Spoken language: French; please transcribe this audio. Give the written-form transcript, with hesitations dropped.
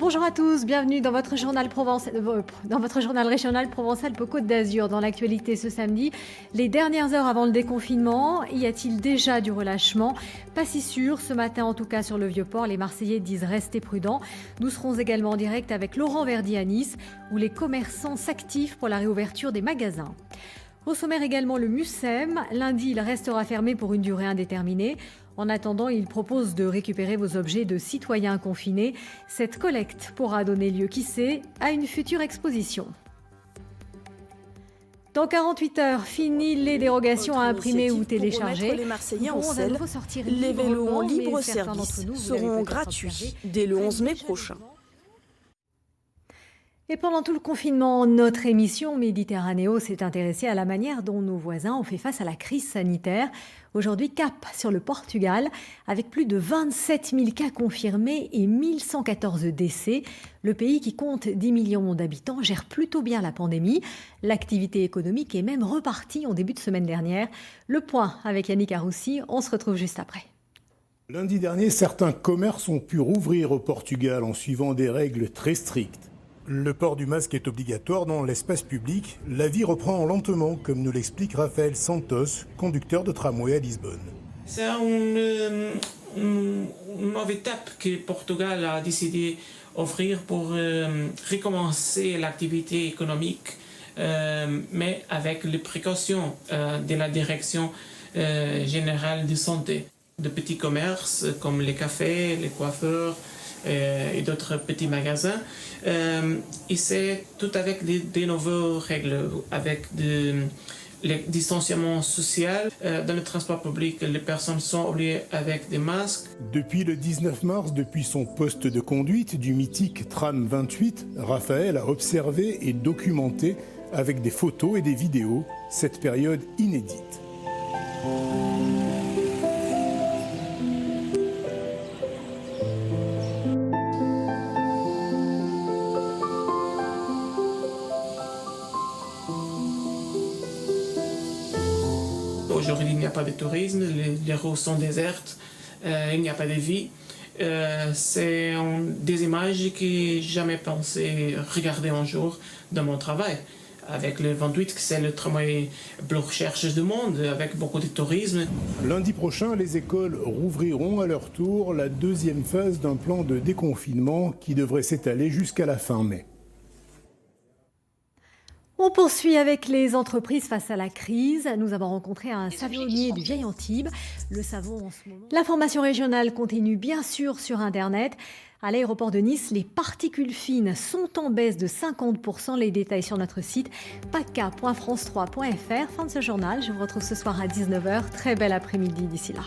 Bonjour à tous, bienvenue dans votre journal régional Provence-Alpes-Côte d'Azur. Dans l'actualité ce samedi, les dernières heures avant le déconfinement, y a-t-il déjà du relâchement? Pas si sûr, ce matin en tout cas sur le Vieux-Port, les Marseillais disent rester prudents. Nous serons également en direct avec Laurent Verdi à Nice, où les commerçants s'activent pour la réouverture des magasins. Au sommaire également le MUSEM. Lundi, il restera fermé pour une durée indéterminée. En attendant, il propose de récupérer vos objets de citoyens confinés. Cette collecte pourra donner lieu, qui sait, à une future exposition. Dans 48 heures, fini les dérogations à imprimer ou télécharger. Les Marseillais en selle, les vélos en libre service seront gratuits dès le 11 mai prochain. Et pendant tout le confinement, notre émission Méditerranéo s'est intéressée à la manière dont nos voisins ont fait face à la crise sanitaire. Aujourd'hui, cap sur le Portugal, avec plus de 27 000 cas confirmés et 1114 décès. Le pays, qui compte 10 millions d'habitants, gère plutôt bien la pandémie. L'activité économique est même repartie en début de semaine dernière. Le point avec Yannick Aroussi, on se retrouve juste après. Lundi dernier, certains commerces ont pu rouvrir au Portugal en suivant des règles très strictes. Le port du masque est obligatoire dans l'espace public. La vie reprend lentement, comme nous l'explique Rafael Santos, conducteur de tramway à Lisbonne. C'est une nouvelle étape que Portugal a décidé d'offrir pour recommencer l'activité économique, mais avec les précautions de la direction générale de santé. De petits commerces comme les cafés, les coiffeurs, et d'autres petits magasins. Et c'est tout avec des nouvelles règles, avec le distanciement social. Dans le transport public, les personnes sont obligées avec des masques. Depuis le 19 mars, depuis son poste de conduite du mythique tram 28, Raphaël a observé et documenté avec des photos et des vidéos cette période inédite. Aujourd'hui, il n'y a pas de tourisme, les rues sont désertes, il n'y a pas de vie. C'est des images que j'ai jamais pensé regarder un jour dans mon travail. Avec le 28, c'est le tramway plus recherche du monde, avec beaucoup de tourisme. Lundi prochain, les écoles rouvriront à leur tour la deuxième phase d'un plan de déconfinement qui devrait s'étaler jusqu'à la fin mai. On poursuit avec les entreprises face à la crise. Nous avons rencontré un savonnier du Vieil Antibes. Le savon en ce moment. L'information régionale continue bien sûr sur Internet. À l'aéroport de Nice, les particules fines sont en baisse de 50%. Les détails sur notre site paca.france3.fr. Fin de ce journal. Je vous retrouve ce soir à 19h. Très bel après-midi d'ici là.